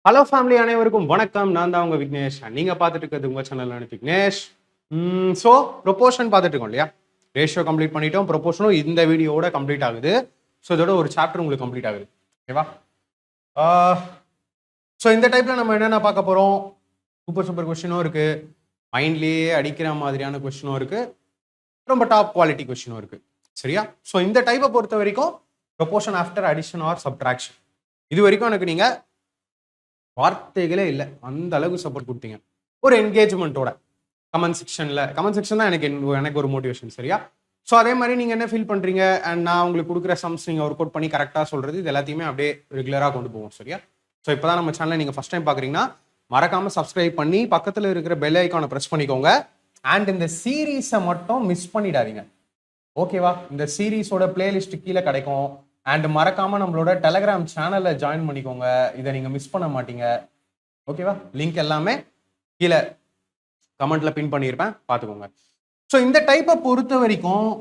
Hello family அனைவருக்கும் வணக்கம். நான் தான் உங்க விக்னேஷ். நீங்க பார்த்துட்டு இருக்கிறது உங்க சேனல் விக்னேஷ். ஸோ ப்ரொபோஷன் பார்த்துட்டு இருக்கோம் இல்லையா? ரேஷியோ கம்ப்ளீட் பண்ணிட்டோம். ப்ரொபோஷனும் இந்த வீடியோவோட கம்ப்ளீட் ஆகுது. ஸோ இதோட ஒரு சாப்டர் உங்களுக்கு கம்ப்ளீட் ஆகுது. ஓகேவா? ஸோ இந்த டைப்ல நம்ம என்னென்ன பார்க்க போறோம்? சூப்பர் கொஸ்டினும் இருக்கு, மைண்ட்லேயே அடிக்கிற மாதிரியான கொஸ்டினும் இருக்கு, ரொம்ப டாப் குவாலிட்டி கொஸ்டினும் இருக்கு. சரியா? ஸோ இந்த டைப்பை பொறுத்த வரைக்கும் proportion after addition R subtraction, இது வரைக்கும் எனக்கு நீங்க வார்த்தைகளே இல்லை, அந்த அளவுக்கு சப்போர்ட் கொடுத்தீங்க. ஒரு என்கேஜ்மெண்ட்டோட கமெண்ட் செக்ஷன் தான் எனக்கு ஒரு மோட்டிவேஷன். சரியா? ஸோ அதே மாதிரி நீங்கள் என்ன ஃபீல் பண்ணுறீங்க அண்ட் நான் உங்களுக்கு கொடுக்குற சம்ஸ் நீங்கள் ஒர்க் அவுட் பண்ணி கரெக்டாக சொல்கிறது, இது எல்லாத்தையுமே அப்படியே ரெகுலராக கொண்டு போவோம். சரியா? ஸோ இப்போ தான் நம்ம சேனலை நீங்கள் ஃபஸ்ட் டைம் பார்க்குறீங்கன்னா மறக்காமல் சப்ஸ்கிரைப் பண்ணி பக்கத்தில் இருக்கிற பெல் ஐக்கானை ப்ரெஸ் பண்ணிக்கோங்க. அண்ட் இந்த சீரீஸை மட்டும் மிஸ் பண்ணிடாதீங்க. ஓகேவா? இந்த சீரீஸோட பிளேலிஸ்ட் கீழே கிடைக்கும். அண்ட் மறக்காம நம்மளோட டெலகிராம் சேனல்ல ஜாயின் பண்ணிக்கோங்க. இதை நீங்க மிஸ் பண்ண மாட்டீங்க. ஓகேவா? லிங்க் எல்லாமே கீழே கமெண்ட்ல பின் பண்ணியிருப்பேன், பார்த்துக்கோங்க. ஸோ இந்த டைப்பை பொறுத்த வரைக்கும்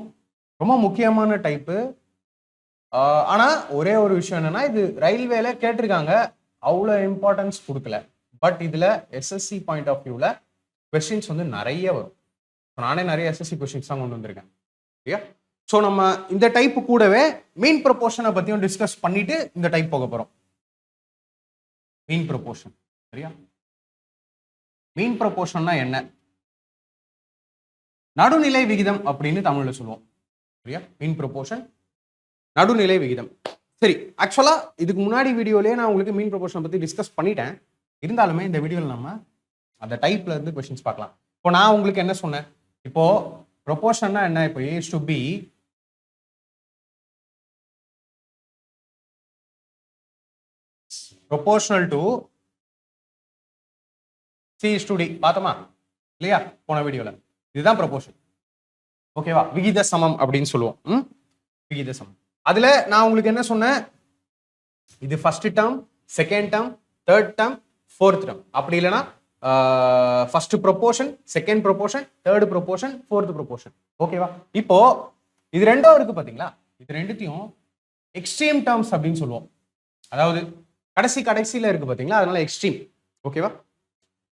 ரொம்ப முக்கியமான டைப்பு. ஆனா ஒரே ஒரு விஷயம் என்னன்னா, இது ரயில்வேல கேட்டிருக்காங்க, அவ்வளோ இம்பார்ட்டன்ஸ் கொடுக்கல. பட் இதுல எஸ்எஸ்சி பாயிண்ட் ஆஃப் வியூல கொஸ்டின்ஸ் வந்து நிறைய வரும். நானே நிறைய எஸ்எஸ்சி கொஸ்டின்ஸ் தான் கொண்டு வந்திருக்கேன். சரியா? ஸோ நம்ம இந்த டைப்பு கூடவே மீன் ப்ரொபோர்ஷனை பற்றியும் டிஸ்கஸ் பண்ணிட்டு இந்த டைப் போக போகிறோம். மீன் ப்ரொபோர்ஷன். சரியா? மீன் ப்ரொபோர்ஷன்னா என்ன? நடுநிலை விகிதம் அப்படின்னு தமிழ்ல சொல்லுவோம். சரியா? மீன் ப்ரொபோர்ஷன், நடுநிலை விகிதம். சரி, ஆக்சுவலா இதுக்கு முன்னாடி வீடியோலயே நான் உங்களுக்கு மீன் ப்ரொபோர்ஷனை பற்றி டிஸ்கஸ் பண்ணிட்டேன். இருந்தாலுமே இந்த வீடியோவில் நம்ம அந்த டைப்ல இருந்து கொஸ்டின்ஸ் பார்க்கலாம். இப்போ நான் உங்களுக்கு என்ன சொன்னேன்? இப்போ ப்ரொபோர்ஷன்னா என்ன? இப்போ A to B proportional to C is to D. பார்த்தோமா இல்லையா போன வீடியோல? இதுதான் ப்ரொபோர்ஷன். ஓகேவா? விகித சமம் அப்படின்னு சொல்லுவோம். விகித சமம். அதுல நான் உங்களுக்கு என்ன சொன்னேன்? இது first term, second term, third term, fourth term. அப்படி இல்லைன்னா first proportion, second proportion, third proportion, fourth proportion. ஓகேவா? இப்போ இது ரெண்டும் இருக்கு பாத்தீங்களா? இது ரெண்டுத்தையும் எக்ஸ்ட்ரீம் டேர்ம்ஸ் அப்படின்னு சொல்லுவோம். அதாவது கடைசியில இருக்கு பாத்தீங்களா, அதனால எக்ஸ்ட்ரீம். ஓகேவா?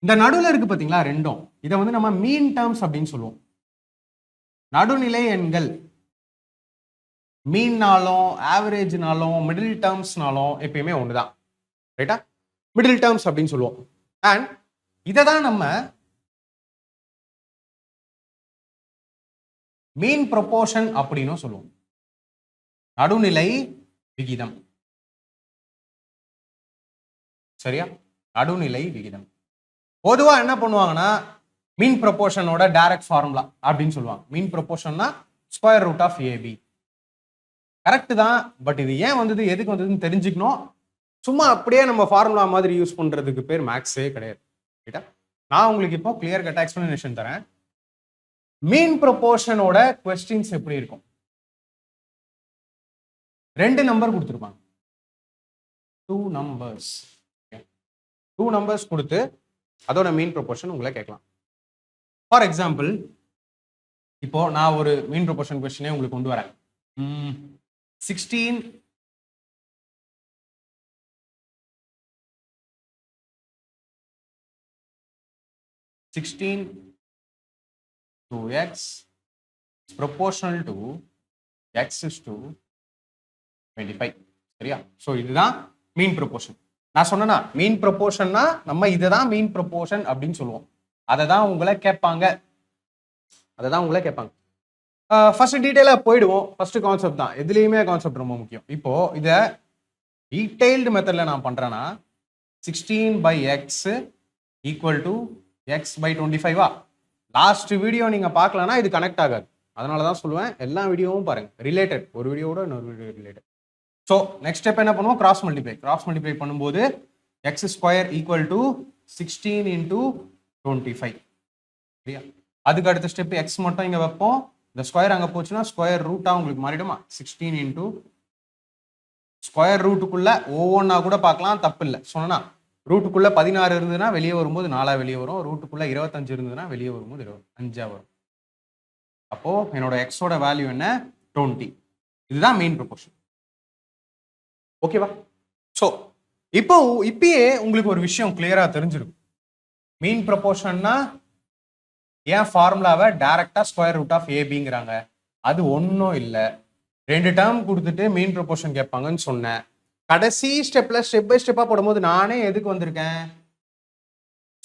இந்த நடுவில் இருக்கு பாத்தீங்களா ரெண்டும், இதை வந்து நம்ம மீன் டேர்ம்ஸ் அப்படின்னு சொல்லுவோம். நடுநிலை எண்கள் மீன்னாலும் ஆவரேஜ்னாலும் மிடில் டேர்ம்ஸ்னாலும் எப்பயுமே ஒண்ணுதான். ரைட்டா? மிடில் டேர்ம்ஸ் அப்படின்னு சொல்லுவோம். அண்ட் இதை தான் நம்ம மீன் ப்ரொபோர்ஷன் அப்படின்னு சொல்லுவோம். நடுநிலை விகிதம். சரியா? நடுநிலை விகிதம். பொதுவா என்ன பண்ணுவாங்கன்னா, மீன் ப்ரொபோர்ஷனோட டைரக்ட் ஃபார்முலா அப்படின்னு சொல்லுவாங்க. மீன் ப்ரொபோர்ஷன்னா square root of AB. Correct தான். பட் இது ஏன் வந்தது, எதுக்கு வந்ததுன்னு தெரிஞ்சுக்கணும். சும்மா அப்படியே நம்ம ஃபார்முலா மாதிரி யூஸ் பண்றதுக்கு பேர் மேக்ஸே கிடையாது. ரைட்டா? நான் உங்களுக்கு இப்போ கிளியர் கட் எக்ஸ்பிளனேஷன் தரேன். மீன் ப்ரொபோர்ஷனோட கொஸ்டின்ஸ் எப்படி இருக்கும்? 2 நம்பர் கொடுத்துருப்பாங்க. 2 நம்பர்ஸ் கொடுத்து அதோட மீன் ப்ரொபோர்ஷன் உங்களை கேட்கலாம். ஃபார் எக்ஸாம்பிள், இப்போ நான் ஒரு மீன் ப்ரொபோர்ஷன் கொஸ்டினே உங்களுக்கு கொண்டு வரேன். 16 to x is proportional to x is to 25. சரியா? ஸோ இதுதான் மீன் ப்ரொபோர்ஷன். நான் சொன்னா மீன் ப்ரொபோர்ஷன்னா நம்ம இதை தான் மீன் ப்ரொபோர்ஷன் அப்படின்னு சொல்லுவோம். அதை தான் உங்களை கேட்பாங்க. ஃபர்ஸ்ட் டீட்டெயிலாக போயிடுவோம். ஃபர்ஸ்ட் கான்செப்ட் தான், எதுலேயுமே கான்செப்ட் ரொம்ப முக்கியம். இப்போ இதை டீடைல்டு மெத்தடில் நான் பண்ணுறேன்னா 16/x equal to x/25. Last video நீங்கள் பார்க்கலன்னா இது கனெக்ட் ஆகாது. அதனால தான் சொல்லுவேன், எல்லா வீடியோவும் பாருங்க, ரிலேட்டட். ஒரு வீடியோட இன்னொரு video related. So next step என்ன பண்ணுவோம்? கிராஸ் மல்டிப்ளை பண்ணும்போது x square equal to 16 into 25. சரியா? அதுக்கு அடுத்த ஸ்டெப் எக்ஸ் மட்டும் இங்கே வைப்போம். இந்த ஸ்கொயர் அங்கே போச்சுன்னா ஸ்கொயர் ரூட்டாக உங்களுக்கு மாறிடுமா? 16 into ஸ்கொயர் ரூட்டுக்குள்ள ஒவ்வொன்றா கூட பார்க்கலாம், தப்பு இல்லை. சொன்னா ரூட்டுக்குள்ள 16 இருந்ததுன்னா வெளியே வரும்போது 4 வெளியே வரும். ரூட்டுக்குள்ள 25 இருந்ததுன்னா வெளியே வரும்போது 5 வரும். அப்போ என்னோட எக்ஸோட வேல்யூ என்ன? 20. இதுதான் மெயின் ப்ரொபோர்ஷன். ஓகேவா? ஸோ இப்பயே உங்களுக்கு ஒரு விஷயம் கிளியரா தெரிஞ்சிருக்கும். மீன் ப்ரொபோர்ஷன்னா ஏன் ஃபார்முலாவை டைரக்டா ஸ்கொயர் ரூட் ஆஃப் ஏபிங்கிறாங்க? அது ஒன்றும் இல்லை, 2 டேர்ம் கொடுத்துட்டு மீன் ப்ரொபோர்ஷன் கேட்பாங்கன்னு சொன்னேன். கடைசி ஸ்டெப்ல ஸ்டெப் பை ஸ்டெப்பா போடும்போது நானே எதுக்கு வந்திருக்கேன்?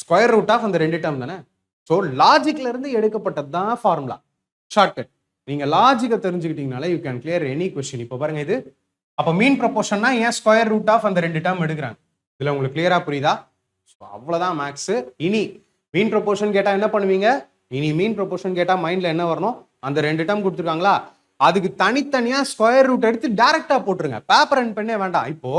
ஸ்கொயர் ரூட் ஆஃப் அந்த 2 டேர்ம் தானே. ஸோ லாஜிக்ல இருந்து எடுக்கப்பட்டது தான் ஃபார்முலா. ஷார்ட்கட். நீங்க லாஜிக்கை தெரிஞ்சுக்கிட்டீங்கனாலே you can clear any question. இப்போ பாருங்க, இது அப்போ மீன் ப்ரொபோர்ஷன்னா ஏன் ஸ்கொயர் ரூட் ஆஃப் அந்த 2 டேர்ம் எடுக்கிறாங்க? இதுல உங்களுக்கு கிளியரா புரியுதா? ஸோ அவ்வளோதான் மேக்ஸ். இனி மீன் ப்ரொபோர்ஷன் கேட்டா என்ன பண்ணுவீங்க? இனி மீன் ப்ரொபோர்ஷன் கேட்டா மைண்ட்ல என்ன வரணும்? அந்த 2 டேர்ம் கொடுத்துருக்காங்களா, அதுக்கு தனித்தனியா ஸ்கொயர் ரூட் எடுத்து டைரக்டா போட்டுருங்க. பேப்பர் அண்ட் பெண்ணே வேண்டாம். இப்போ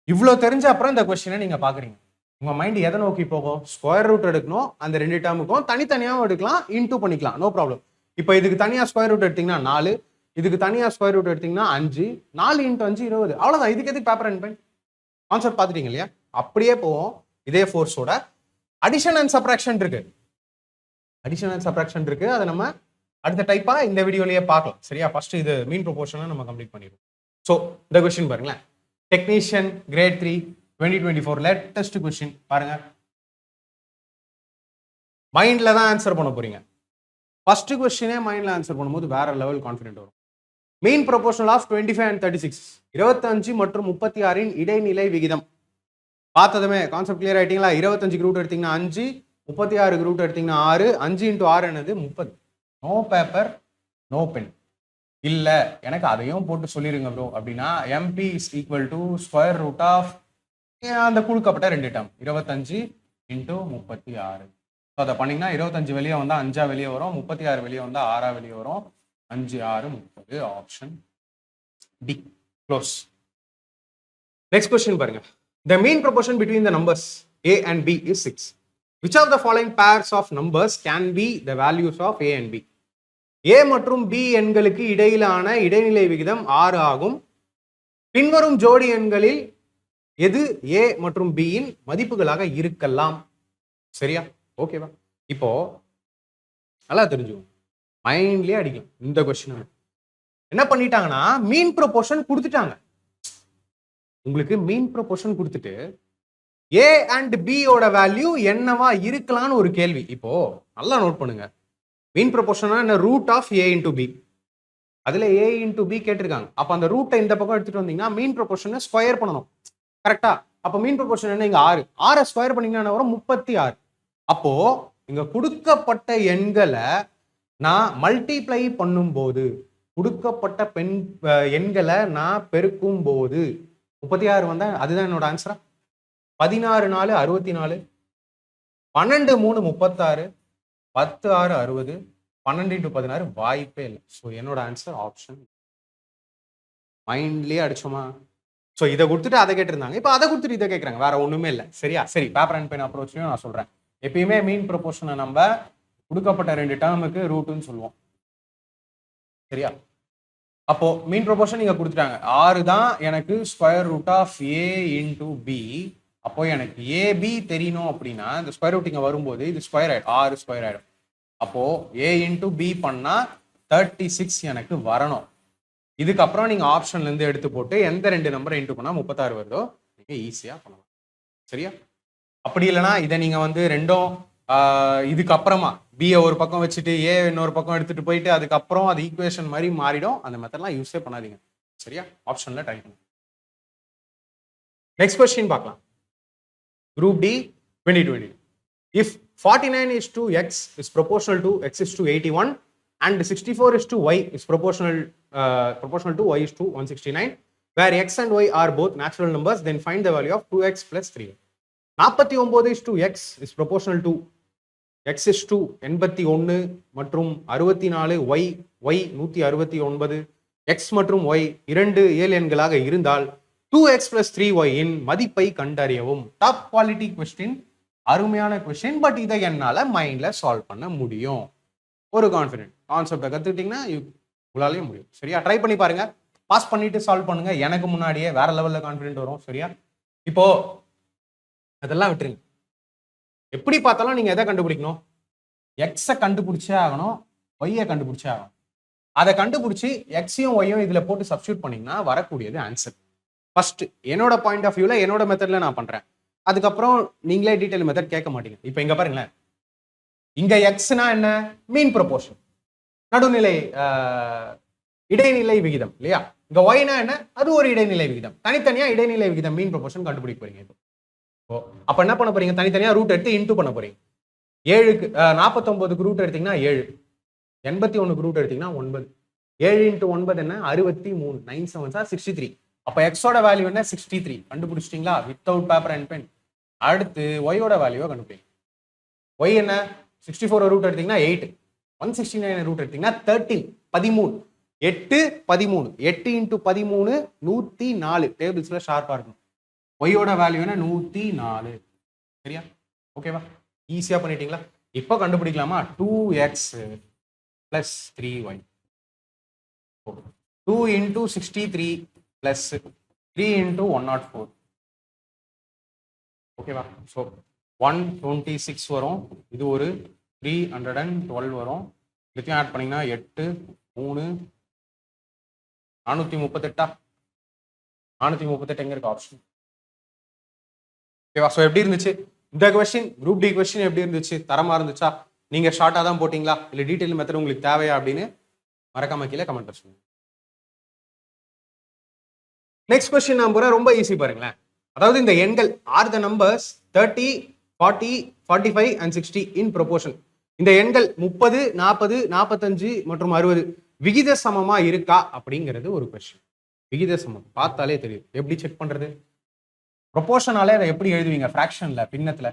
இவ்வளோ தெரிஞ்ச அப்புறம் இந்த கொஸ்டினை நீங்க பாக்குறீங்க, உங்க மைண்ட் எதை நோக்கி போகும்? ஸ்கொயர் ரூட் எடுக்கணும், அந்த 2 டேர்முக்கும் தனித்தனியாகவும் எடுக்கலாம், இன்டூ பண்ணிக்கலாம், நோ ப்ராப்ளம். இப்போ இதுக்கு தனியா ஸ்கொயர் ரூட் எடுத்தீங்கன்னா 4, இதுக்கு தனியா ஸ்கொயர் ரூட் எடுத்தீங்கன்னா 5, 4 × 5 20. அவ்வளவுதான். இதுக்கு எதுக்கு பேப்பர் அண்ட் பென்? கான்செப்ட் பார்த்துட்டீங்க இல்லையா? அப்படியே போவோம். இதே ஃபோர்ஸோட அடிஷன் அண்ட் சப்ராக்ஷன் இருக்கு. அடிஷன் அண்ட் சப்ராக்ஷன் இருக்கு. அதை நம்ம அடுத்த டைப்பா இந்த வீடியோலயே பார்க்கலாம். சரியா? ஃபர்ஸ்ட் இது மீன் ப்ரொபோர்ஷனை நம்ம கம்ப்ளீட் பண்ணிடுவோம். ஸோ இந்த கொஸ்டின் பாருங்களேன், டெக்னீஷியன் கிரேட் 3 2024 லேட்டஸ்ட் கொஸ்டின் பாருங்க. மைண்ட்ல தான் ஆன்சர் பண்ண போறீங்க. ஃபர்ஸ்ட் கொஸ்டினே மைண்ட்ல ஆன்சர் பண்ணும்போது வேற லெவல் கான்ஃபிடென்ட் வரும். மீன் ப்ரொபோர்ஷனல் ஆஃப் 25 and 36, 25 மற்றும் 36 இடைநிலை விகிதம். பார்த்ததுமே கான்செப்ட் கிளியர் ஆயிட்டீங்களா? 25 ரூட் எடுத்தீங்கன்னா 5, 36 ரூட் எடுத்தீங்கன்னா 6, 5 × 6 என்னது 30. No paper no pen. இல்ல எனக்கு அதையும் போட்டு சொல்லிருங்க ப்ரோ அப்படின்னா MP is equal to square root of அந்த கொடுக்கப்பட்ட 2 டேர்ம் 25 × 36. அதை பண்ணீங்கன்னா 25 வெளியே வந்தா 5 வெளியே வரும், 36 வெளியே வந்தா 6 வெளியே வரும், 5 6 30. Option D close. Next question பாருங்க. The mean proportion between the numbers a and b is 6. Which of the following pairs of numbers can be the values of a and b? a மற்றும் b எண்களுக்கு இடையிலான இடைநிலை விகிதம் 6 ஆகும். பின்வரும் ஜோடி எண்களில் எது a மற்றும் b இன் மதிப்புகளாக இருக்கலாம்? சரியா? ஓகேவா? இப்போ நல்லா தெரிஞ்சுக்கணும், மைண்ட்லயே அடிக்கும் இந்த கொஸ்டின். என்ன பண்ணிட்டாங்கன்னா மீன் ப்ரொபோர்ஷன் கொடுத்துட்டாங்க. உங்களுக்கு மீன் ப்ரொபோர்ஷன் கொடுத்துட்டு ஏ அண்ட் பி ஓட வேல்யூ என்னவா இருக்கலாம்னு ஒரு கேள்வி. இப்போ நல்லா நோட் பண்ணுங்க, மீன் ப்ரொபோர்ஷனா என்ன? Root of A into B. அதுல ஏ இன்டூ பி கேட்டிருக்காங்க. அப்ப அந்த ரூட்டை இந்த பக்கம் எடுத்துட்டு வந்தீங்கன்னா மீன் ப்ரொபோர்ஷனை ஸ்கொயர் பண்ணணும். கரெக்டா? அப்ப மீன் ப்ரொபோர்ஷன் என்ன? இங்க 6, 6 ஸ்கொயர் பண்ணீங்கன்னா வரும் 36. அப்போ இங்க கொடுக்கப்பட்ட எண்களை நான் மல்டிப்ளை பண்ணும்போது, கொடுக்கப்பட்ட எண்களை நான் பெருக்கும் போது 36 வந்தா அதுதான் என்னோட ஆன்சரா? 16 4 64, 12 3 36, 10 6 60, 12 × 16 வாய்ப்பே இல்லை. ஸோ என்னோட ஆன்சர் ஆப்ஷன். மைண்ட்லயே அடிச்சோமா? ஸோ இதை கொடுத்துட்டு அதை கேட்டிருந்தாங்க, இப்போ அதை கொடுத்துட்டு இதை கேட்குறாங்க, வேற ஒண்ணுமே இல்லை. சரியா? சரி, பேப்பர் அண்ட் பென் அப்ரோச்லையும் நான் சொல்றேன். எப்பயுமே மீன் ப்ரொபோர்ஷனை நம்ம கொடுக்கப்பட்ட 2 டேர்முக்கு ரூட்டுன்னு சொல்லுவோம். சரியா? அப்போ மீன் ப்ரொபோர்ஷன் நீங்க கொடுத்துட்டாங்க, 6 தான் எனக்கு square root of A into B. அப்போ எனக்கு ஏபி தெரியணும் அப்படின்னா இந்த ஸ்கொயர் ரூட் இங்க வரும்போது இது ஸ்கொயர் ஆயிடும், 6 ஸ்கொயர் ஆயிடும். அப்போ ஏ இன்டூ பி பண்ணா 36 எனக்கு வரணும். இதுக்கப்புறம் நீங்க ஆப்ஷன்ல இருந்து எடுத்து போட்டு எந்த 2 நம்பரை இன்டூ பண்ணா 36 வருதோ நீங்க ஈஸியா பண்ணலாம். சரியா? அப்படி இல்லைன்னா இதை நீங்க வந்து ரெண்டும் இதுக்கப்புறமா பிஏ ஒரு பக்கம் வச்சுட்டு ஏ இன்னொரு பக்கம் எடுத்துட்டு போயிட்டு அதுக்கப்புறம் அது ஈக்குவேஷன் மாதிரி மாறிடும். அந்த மெத்தட்லாம் யூஸே பண்ணாதீங்க. சரியா? ஆப்ஷன்ல ட்ரை பண்ணுங்க. நெக்ஸ்ட் கொஸ்டின் பார்க்கலாம். Group D 2020. If 49 is to x is proportional to x is to 81 and 64 is to y is proportional to y is to 169, where x and y are both natural numbers, then find the value of 2x plus 3y. 49 is to x is proportional to x is to 81 மற்றும் 64, y 169, x மற்றும் y இரண்டு இயல் எண்களாக இருந்தால் 2x plus 3y இன் மதிப்பை கண்டறியவும். Top quality question, அருமையான question. But இதை என்னால மைண்ட்ல சால்வ் பண்ண முடியும். ஒரு கான்ஃபிடென்ட் கான்செப்டை கத்துக்கிட்டீங்கன்னா உங்களாலேயும் முடியும். சரியா? ட்ரை பண்ணி பாருங்க, பாஸ் பண்ணிட்டு சால்வ் பண்ணுங்க. எனக்கு முன்னாடியே வேற லெவல்ல கான்ஃபிடென்ட் வரும். சரியா? இப்போ அதெல்லாம் விட்டுருங்க. எப்படி பார்த்தாலும் நீங்க எதை கண்டுபிடிக்கணும்? எக்ஸை கண்டுபிடிச்சே ஆகணும், ஒய்யை கண்டுபிடிச்சே ஆகணும். அதை கண்டுபிடிச்சி எக்ஸையும் ஒய்யும் இதுல போட்டு சப்ஸ்டியூட் பண்ணீங்கன்னா வரக்கூடியது ஆன்சர். ஃபர்ஸ்ட் என்னோட பாயிண்ட் ஆஃப் வியூல என்னோட மெத்தட்ல நான் பண்றேன். அதுக்கப்புறம் நீங்களே டீடைல் மெத்தட் கேட்க மாட்டீங்க. இப்போ இங்க பாருங்களேன், இங்க எக்ஸ்னா என்ன? மீன் ப்ரொபோர்ஷன், நடுநிலை இடைநிலை விகிதம் இல்லையா? இங்க ஒய்னா என்ன? அது ஒரு இடைநிலை விகிதம். தனித்தனியா இடைநிலை விகிதம் மீன் ப்ரொபோர்ஷன் கண்டுபிடிக்க போறீங்க. இப்போ அப்ப என்ன பண்ண போறீங்க? தனித்தனியா ரூட் எடுத்து இன்டூ பண்ண போறீங்க. 7க்கு 49க்கு ரூட் எடுத்தீங்கன்னா 7, 81க்கு ரூட் எடுத்தீங்கன்னா 9. 7 × 9 என்ன? 63. 9 7s are 63. அப்ப எக்ஸோட வேல்யூ என்ன? 63. கண்டுபிடிச்சிட்டீங்களா? Without paper and pen. அடுத்து ஒய்யோட வேல்யூவை கண்டுபிடிங்க. ஒய் என்ன? 64 ரூட் எடுத்தீங்கன்னா 8, 169 ரூட் எடுத்தீங்கன்னா 13, 13. 8 13. 8 × 13 104. டேபிள்ஸ்ல ஷார்ப்பா இருக்கும். ஒய்யோட வேல்யூ என்ன? 104. சரியா? ஓகேவா? ஈஸியா பண்ணிட்டீங்களா? இப்போ கண்டுபிடிக்கலாமா? 2x + 3y. 2 × 63 + 3 × 104. ஓகேவா? ஸோ 126 வரும். இது ஒரு 312 வரும். இதுக்கும் ஆட் பண்ணீங்கன்னா 8 3 438. 438 எங்க இருக்கு ஆப்ஷன்? ஓகேவா? ஸோ எப்படி இருந்துச்சு இந்த கொஸ்டின்? குரூப் டி கொஸ்டின் எப்படி இருந்துச்சு? தரமா இருந்துச்சா? நீங்க ஷார்ட்டா தான் போட்டீங்களா இல்ல டீடைல் மெத்தட் உங்களுக்கு தேவையா அப்படின்னு மறக்காம கீழே கமெண்ட் பண்ணுங்க. நெக்ஸ்ட் கொஸ்டின் நான் போறேன். ரொம்ப ஈஸி பாருங்களேன். அதாவது இந்த எண்கள் R the numbers 30, 40, 45 and 60 in proportion. இந்த எண்கள் 30, 40, 45 மற்றும் 60 விகித சமமா இருக்கா அப்படிங்கிறது ஒரு கொஸ்டின். விகித சமம் பார்த்தாலே தெரியும். எப்படி செக் பண்றது? ப்ரொபோர்ஷனாலே அதை எப்படி எழுதுவீங்க? ஃபிராக்ஷன்ல, பின்னத்துல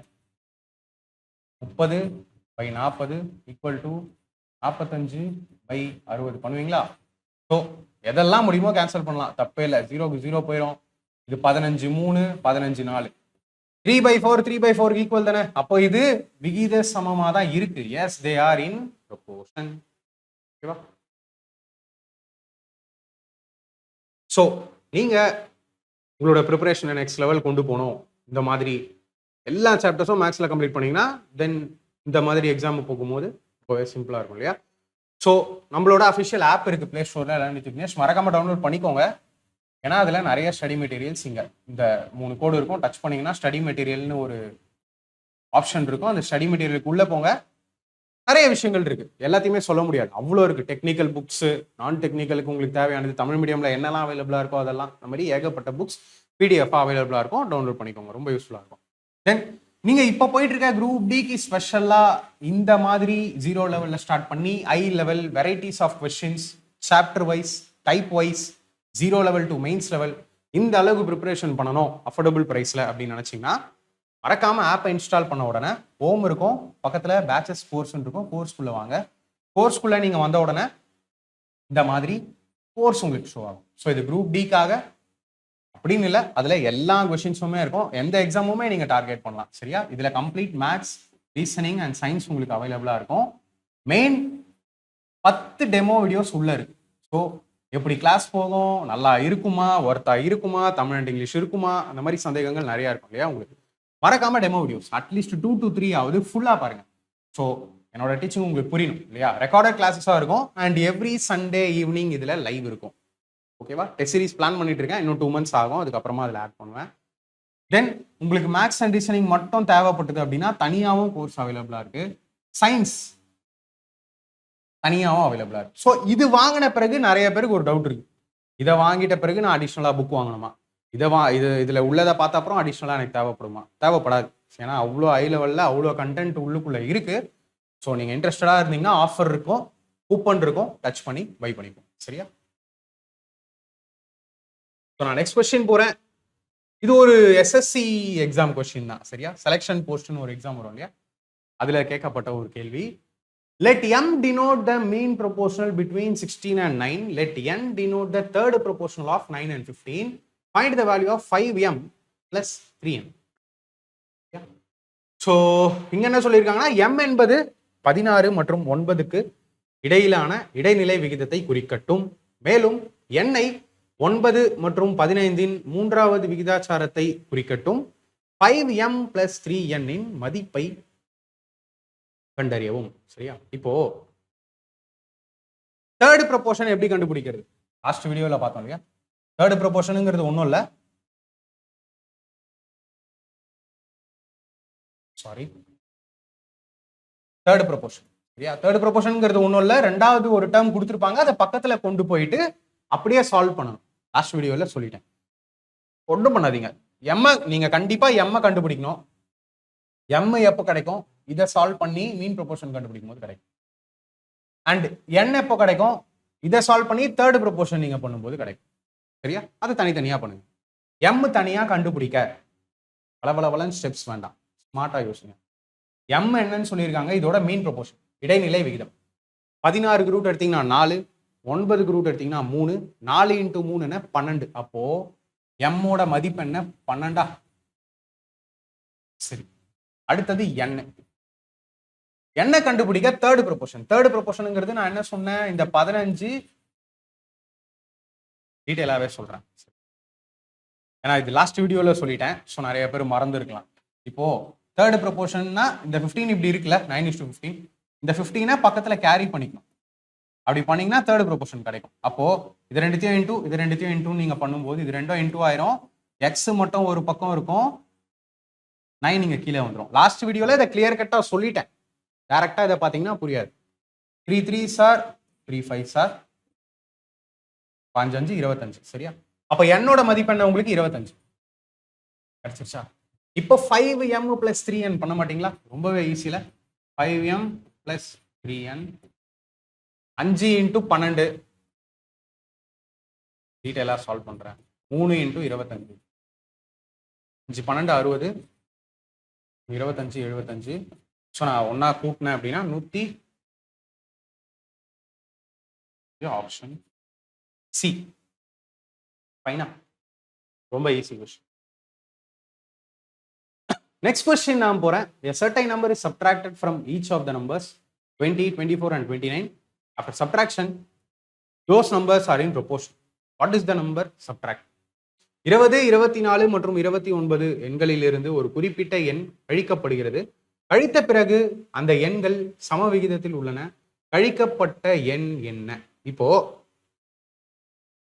30/40 = 45/60 பண்ணுவீங்களா? ஸோ எதெல்லாம் முடியுமோ கேன்சல் பண்ணலாம், தப்பே இல்லை. 0க்கு 0 போயிடும். இது 15 3 15 4 3/4 3/4 ஈக்குவல் தானே? அப்போ இது விகித சமமா தான் இருக்கு. Yes, they are in proportion. ஓகேவா? ஸோ நீங்க உங்களோட ப்ரிப்பரேஷனை நெக்ஸ்ட் லெவல் கொண்டு போகணும். இந்த மாதிரி எல்லா சாப்டர்ஸும் மேக்ஸில் கம்ப்ளீட் பண்ணீங்கன்னா தென் இந்த மாதிரி எக்ஸாம் போகும்போது ரொம்பவே சிம்பிளாக இருக்கும் இல்லையா? ஸோ நம்மளோட அஃபிஷியல் ஆப் இருக்குது ப்ளே ஸ்டோரில், எல்லாரும் விக்னேஷ் மறக்காம டவுன்லோட் பண்ணிக்கோங்க. ஏன்னா அதில் நிறைய ஸ்டடி மெட்டீரியல்ஸ் இங்கே இந்த 3 கோடு இருக்கும். டச் பண்ணிங்கன்னா ஸ்டடி மெட்டீரியல்னு ஒரு ஆப்ஷன் இருக்கும். அந்த ஸ்டடி மெட்டீரியலுக்கு உள்ளே போங்க. நிறைய விஷயங்கள் இருக்குது, எல்லாத்தையுமே சொல்ல முடியாது, அவ்வளோ இருக்குது. டெக்னிக்கல் புக்ஸு, நான் டெக்னிக்கலுக்கு உங்களுக்கு தேவையானது தமிழ் மீடியமில் என்னெல்லாம் அவைலபிளாக இருக்கோ அதெல்லாம், அந்த மாதிரி ஏகப்பட்ட புக்ஸ் பிடிஎஃபாக அவைலபிளாக இருக்கும். டவுன்லோட் பண்ணிக்கோங்க, ரொம்ப யூஸ்ஃபுல்லாக இருக்கும். தென் நீங்க இப்ப போயிட்டு இருக்க குரூப் டிக்கு ஸ்பெஷலா இந்த மாதிரி 0 லெவல்ல ஸ்டார்ட் பண்ணி ஐ level varieties of questions chapter wise type wise 0 level to mains level இந்த அளவுக்கு ப்ரிப்பரேஷன் பண்ணணும் அஃபோர்டபுள் பிரைஸ்ல அப்படின்னு நினைச்சீங்கன்னா மறக்காம ஆப்பை இன்ஸ்டால் பண்ண உடனே ஹோம் இருக்கும், பக்கத்துல பேச்சஸ் கோர்ஸ் இருக்கும், கோர்ஸ்குள்ள வாங்க. கோர்ஸ்குள்ள நீங்க வந்த உடனே இந்த மாதிரி கோர்ஸ் உங்களுக்கு ஷோ ஆகும். ஸோ இது குரூப் டிக்காக அப்படின்னு இல்லை, அதுல எல்லா கொஸ்டின்ஸுமே இருக்கும். எந்த எக்ஸாமுமே நீங்க டார்கெட் பண்ணலாம். சரியா? இதுல complete maths, reasoning and science உங்களுக்கு அவைலபிளா இருக்கும். மெயின் 10 டெமோ வீடியோஸ் உள்ள இருக்கு. ஸோ எப்படி கிளாஸ் போகும், நல்லா இருக்குமா, ஒர்த்தா இருக்குமா, தமிழ் அண்ட் இங்கிலீஷ் இருக்குமா, அந்த மாதிரி சந்தேகங்கள் நிறைய இருக்கும் இல்லையா உங்களுக்கு. மறக்காம டெமோ வீடியோஸ் அட்லீஸ்ட் 2 to 3 ஆகுது ஃபுல்லா பாருங்க. ஸோ என்னோட டீச்சிங் உங்களுக்கு புரியணும் இல்லையா? ரெக்கார்டட் கிளாஸஸா இருக்கும் அண்ட் எவ்ரி சண்டே ஈவினிங் இதுல லைவ் இருக்கும். ஓகேவா? டெஸ்ட் சீரிஸ் பிளான் பண்ணிட்டு இருக்கேன். இன்னும் 2 months ஆகும், அதுக்கப்புறமா அதில் ஆட் பண்ணுவேன். தென் உங்களுக்கு மேத்ஸ் அண்ட் ரீசனிங் மட்டும் தேவைப்பட்டது அப்படின்னா தனியாகவும் கோர்ஸ் அவைலபிளா இருக்கு. சயின்ஸ் தனியாகவும் அவைலபிளா இருக்கு. ஸோ இது வாங்கின பிறகு நிறைய பேருக்கு ஒரு டவுட் இருக்கு, இதை வாங்கிட்ட பிறகு நான் அடிஷ்னலா புக் வாங்கணுமா, இதுல உள்ளதை பார்த்த அப்புறம் அடிஷ்னலா எனக்கு தேவைப்படுமா? தேவைப்படாது. ஏன்னா அவ்வளோ ஹை லெவல்ல அவ்வளோ கண்டென்ட் உள்ளுக்குள்ள இருக்கு. ஸோ நீங்க இன்ட்ரெஸ்டடா இருந்தீங்கன்னா ஆஃபர் இருக்கும், கூப்பன் இருக்கும், டச் பண்ணி பை பண்ணிப்போம். சரியா? நான் நெக்ஸ்ட் கொஸ்டின் போறேன். இது ஒரு எஸ்எஸ்சி எக்ஸாம் கொஸ்டின் தான். சரியா? செலெக்ஷன் போஸ்ட்னு ஒரு எக்ஸாம் வரும் இல்லையா? அதுல கேட்கப்பட்ட ஒரு கேள்வி. Let m denote the mean proportional between 16 and 9. Let n denote the third proportional of 9 and 15. Find the value of 5m plus 3m. So இங்க என்ன சொல்லியிருக்காங்கன்னா m என்பது 16 மற்றும் 9க்கு இடையிலான இடைநிலை விகிதத்தை குறிக்கட்டும். மேலும் n-ஐ 9 மற்றும் 15இன் மூன்றாவது விகிதாச்சாரத்தை குறிக்கட்டும். 5m plus 3n இன் மதிப்பை கண்டறியவும். சரியா? இப்போ தேர்ட் ப்ரொபோர்ஷன் எப்படி கண்டுபிடிக்கிறது? லாஸ்ட் வீடியோல பார்த்தோம் இல்லையா? தேர்ட் ப்ரொபோர்ஷனுங்கிறது ஒன்றும் இல்லை, சாரி, தேர்ட் ப்ரொபோர்ஷன். சரியா, தேர்ட் ப்ரொபோர்ஷன்ங்கிறது ஒன்றும் இல்லை, ரெண்டாவது ஒரு டேர்ம் கொடுத்துருப்பாங்க, அதை பக்கத்துல கொண்டு போயிட்டு அப்படியே சால்வ் பண்ணணும். லாஸ்ட் வீடியோல சொல்லிட்டேன், ஒன்றும் பண்ணாதீங்க. எம்ம நீங்க கண்டிப்பா எம்ம கண்டுபிடிக்கணும். எம் எப்போ கிடைக்கும்? இதை சால்வ் பண்ணி மீன் ப்ரொபோர்ஷன் கண்டுபிடிக்கும் போது கிடைக்கும். அண்ட் என் எப்போ கிடைக்கும்? இதை சால்வ் பண்ணி தேர்ட் ப்ரொபோர்ஷன் நீங்க பண்ணும்போது கிடைக்கும். சரியா, அது தனித்தனியா பண்ணுங்க. எம் தனியா கண்டுபிடிக்க பலபலன்னு ஸ்டெப்ஸ் வேண்டாம், ஸ்மார்ட்டா யோசிங்க. எம் என்னன்னு சொல்லியிருக்காங்க, இதோட மீன் ப்ரொபோர்ஷன், இடைநிலை விகிதம். 16 ரூட் எடுத்தீங்கன்னா 4, 9 ரூட் எடுத்தீங்கன்னா 3, 4 × 3 12. அப்போ எம்மோட மதிப்பு என்ன? 12. சரி, அடுத்தது என்ன கண்டுபிடிக்க தேர்ட் ப்ரொபோர்ஷன். தேர்ட் ப்ரொபோர்ஷனுங்கிறது நான் என்ன சொன்னேன், இந்த 15 டீட்டெயிலாவே சொல்றேன். ஏன்னா இது லாஸ்ட் வீடியோல சொல்லிட்டேன், ஸோ நிறைய பேர் மறந்து இருக்கலாம். இப்போ தேர்ட் ப்ரொபோர்ஷன்னா இந்த 15 இப்படி இருக்குல்ல, 9:15. இந்த 15 பக்கத்துல கேரி பண்ணிக்கணும். அப்படி பண்ணீங்கன்னா தேர்ட் ப்ரொபோர்ஷன் கிடைக்கும். அப்போ இது ரெண்டுத்தையும் இன்டூ இது ரெண்டுத்தையும் இன்டூ நீங்க பண்ணும்போது இது ரெண்டும் இன்டூ ஆயிரும். எக்ஸ் மட்டும் ஒரு பக்கம் இருக்கும், 9 இங்க கீழே வந்துடும். லாஸ்ட் வீடியோல இதை கிளியர் கட்டா சொல்லிட்டேன், டைரக்டா இதை பாத்தீங்கன்னா புரியாது. 3 3 சார், 3 5 சார், 5 5 25. சரியா, அப்ப என்னோட மதிப்பு என்ன உங்களுக்கு? 25 கிடைச்சிருச்சா? இப்போ 5m + 3n பண்ண மாட்டீங்களா? ரொம்பவே ஈஸியில. 5m + 3n 5 × 12 டீட்டெயிலா சால்வ் பண்றேன். 3 × 25 5 12 60, 25 75. ஸோ நான் ஒன்னா கூட்டினேன் அப்படின்னா 100. Option C. ஃபைனா, ரொம்ப ஈஸி கொஸ்டின். நெக்ஸ்ட் கொஸ்டின் நான் போறேன். A certain number is subtracted from each of the numbers 20, 24 and 29. After subtraction, those numbers are in proportion. What is the number subtract? 20, 24 மற்றும் 29 எண்களிலிருந்து ஒரு குறிப்பிட்ட எண் கழிக்கப்படுகிறது. கழித்த பிறகு அந்த எண்கள் சம விகிதத்தில் உள்ளன. கழிக்கப்பட்ட எண் என்ன? இப்போ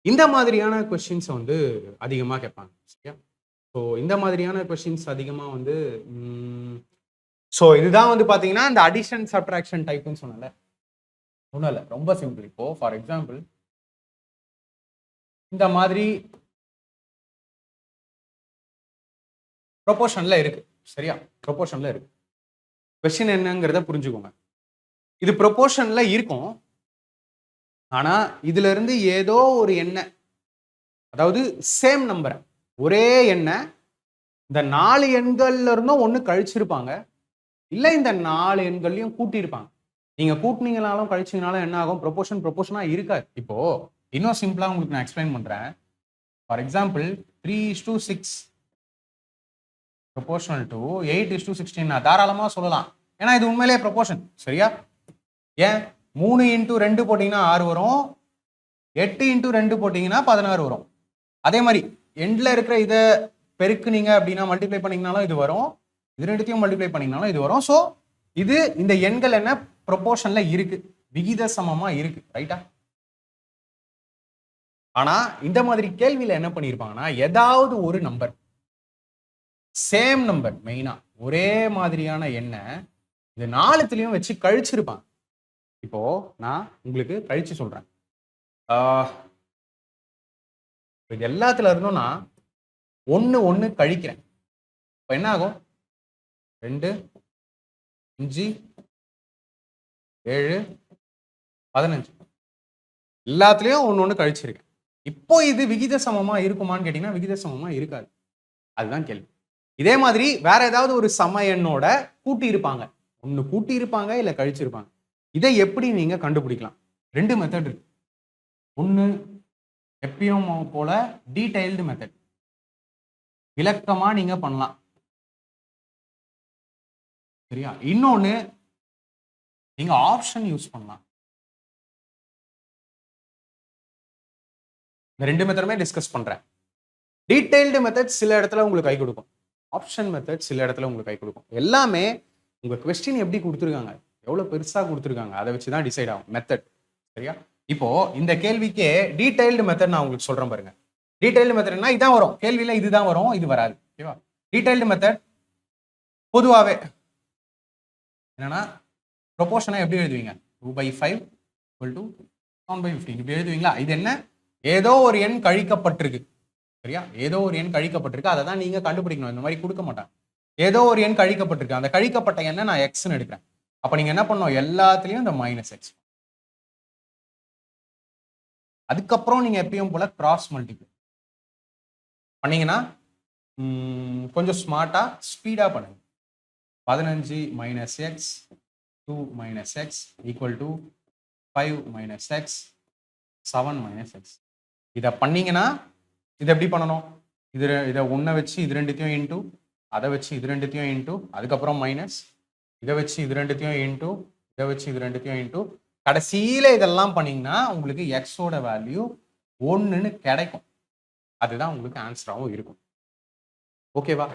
இந்த மாதிரியான கொஸ்டின்ஸ் வந்து அதிகமாக கேட்பாங்க. சரியா, ஸோ இந்த மாதிரியான கொஸ்டின்ஸ் அதிகமாக வந்து ஸோ இதுதான் வந்து பார்த்தீங்கன்னா இந்த அடிஷன் சப்ட்ராக்ஷன் டைப்னு சொன்னல. ஒன்றும் இல்லை, ரொம்ப சிம்பிள். இப்போ ஃபார் எக்ஸாம்பிள் இந்த மாதிரி ப்ரொபோர்ஷன்ல இருக்கு. சரியா, ப்ரொபோர்ஷன்ல இருக்கு. கொஸ்டின் என்னங்கிறத புரிஞ்சுக்கோங்க. இது ப்ரொபோர்ஷன்ல இருக்கும், ஆனா இதுல இருந்து ஏதோ ஒரு எண்ணை, அதாவது சேம் நம்பரை, ஒரே எண்ணை இந்த 4 எண்கள்ல இருந்தும் ஒன்று கழிச்சிருப்பாங்க, இல்லை இந்த 4 எண்கள்லையும் கூட்டியிருப்பாங்க. நீங்க கூட்டினீங்கனாலும் கழிச்சிங்கனாலும் என்ன ஆகும்? ப்ரொபோர்ஷனா இருக்காது. இப்போ இன்னும் சிம்பிளா உங்களுக்கு நான் எக்ஸ்பிளைன் பண்றேன். ஃபார் எக்ஸாம்பிள் 3:6 ப்ரொபோர்ஷனல் டு 8:16 நான் தாராளமா சொல்லலாம், ஏன்னா இது உண்மையிலேயே ப்ரொபோர்ஷன். சரியா, ஏன் 3 × 2 போட்டீங்கன்னா 6 வரும், 8 × 2 போட்டீங்கன்னா 16 வரும். அதே மாதிரி எண்ட்ல இருக்கிற இதை பெருக்குனீங்க அப்படின்னா மல்டிப்ளை பண்ணீங்கனாலும் இது வரும், இது ரெண்டுத்தையும் மல்டிப்ளை பண்ணீங்கனாலும் இது வரும். ஸோ இது இந்த எண்கள் என்ன ப்ரொபோர்ஷன்ல இருக்கு, விகித சமமா இருக்கு. ரைட்டா? ஆனா இந்த மாதிரி கேள்வியில என்ன பண்ணிருப்பாங்கன்னா, ஏதாவது ஒரு நம்பர், சேம் நம்பர், மெயினா ஒரே மாதிரியான எண்ணை இது 4த்துலயும் வச்சு கழிச்சிருப்பாங்க. இப்போ நான் உங்களுக்கு கழிச்சு சொல்றேன். இது எல்லாத்துல இருந்தும் நான் 1 கழிக்கிறேன். இப்போ என்ன ஆகும்? 2 5 7 15 எல்லாத்துலயும் 1 கழிச்சிருக்கேன். இப்போ இது விகித சமமா இருக்குமான்னு கேட்டீங்கன்னா விகித சமமா இருக்காது. அதுதான் கேள்வி. இதே மாதிரி வேற ஏதாவது ஒரு சம எண்ணோட கூட்டி இருப்பாங்க, 1 கூட்டி இருப்பாங்க இல்ல கழிச்சிருப்பாங்க. இதை எப்படி நீங்க கண்டுபிடிக்கலாம்? 2 மெத்தட் இருக்கு. ஒன்னு எப்பயும் போல டீடைல்டு மெத்தட், விளக்கமா நீங்க பண்ணலாம். சரியா? இன்னொன்னு நீங்க ஆப்ஷன் யூஸ் பண்ணலாம். இந்த 2 மெத்தடுமே டிஸ்கஸ் பண்றேன். டீடைல்டு மெத்தட் சில இடத்துல உங்களுக்கு கை கொடுக்கும், ஆப்ஷன் மெத்தட் சில இடத்துல உங்களுக்கு கை கொடுக்கும். எல்லாமே உங்க क्वेश्चन எப்படி கொடுத்துருக்காங்க, எவ்வளவு பெருசா கொடுத்துருக்காங்க, அதை வச்சுதான் டிசைட் ஆகும் மெத்தட். சரியா? இப்போ இந்த கேள்விக்கே டீடைல்டு மெத்தட் நான் உங்களுக்கு சொல்றேன் பாருங்க. டீடைல்டு மெத்தட்னா இதான் வரும், கேள்வியில இதுதான் வரும், இது வராது. ஓகேவா? டீடைல்டு மெத்தட் பொதுவாகவே என்னன்னா ப்ரொபோர்ஷனை எப்படி எழுதுவீங்க 2/5 = 7/15 இப்படி எழுதுவீங்களா? இது என்ன, ஏதோ ஒரு எண் கழிக்கப்பட்டிருக்கு சரியா, ஏதோ ஒரு எண் கழிக்கப்பட்டிருக்கு, அதை தான் நீங்க கண்டுபிடிக்கணும். இந்த மாதிரி கொடுக்க மாட்டாங்க. ஏதோ ஒரு எண் கழிக்கப்பட்டிருக்கு, அந்த கழிக்கப்பட்ட எண்ணை நான் எக்ஸ்ன்னு எடுக்கிறேன். அப்ப நீங்க என்ன பண்ணணும், எல்லாத்துலயும் இந்த -x. அதுக்கப்புறம் நீங்க எப்பயும் போல கிராஸ் மல்டிப்ளை பண்ணீங்கன்னா கொஞ்சம் ஸ்மார்ட்டா ஸ்பீடா பண்ணுங்க. 15 - x 2 - x = 5 - x 7 - x. இதை பண்ணீங்கன்னா இதை எப்படி பண்ணணும், இதை ஒன்றை வச்சு இது ரெண்டுத்தையும் இன்டூ, அதை வச்சு இது ரெண்டுத்தையும் இன்டூ, அதுக்கப்புறம் மைனஸ், இதை வச்சு இது ரெண்டுத்தையும் இன்டூ, இதை வச்சு இது ரெண்டுத்தையும் இன்டூ, கடைசியில இதெல்லாம் பண்ணீங்கன்னா உங்களுக்கு எக்ஸோட வேல்யூ 1ன்னு கிடைக்கும். அதுதான் உங்களுக்கு ஆன்சராகவும் இருக்கும். ஓகேவா?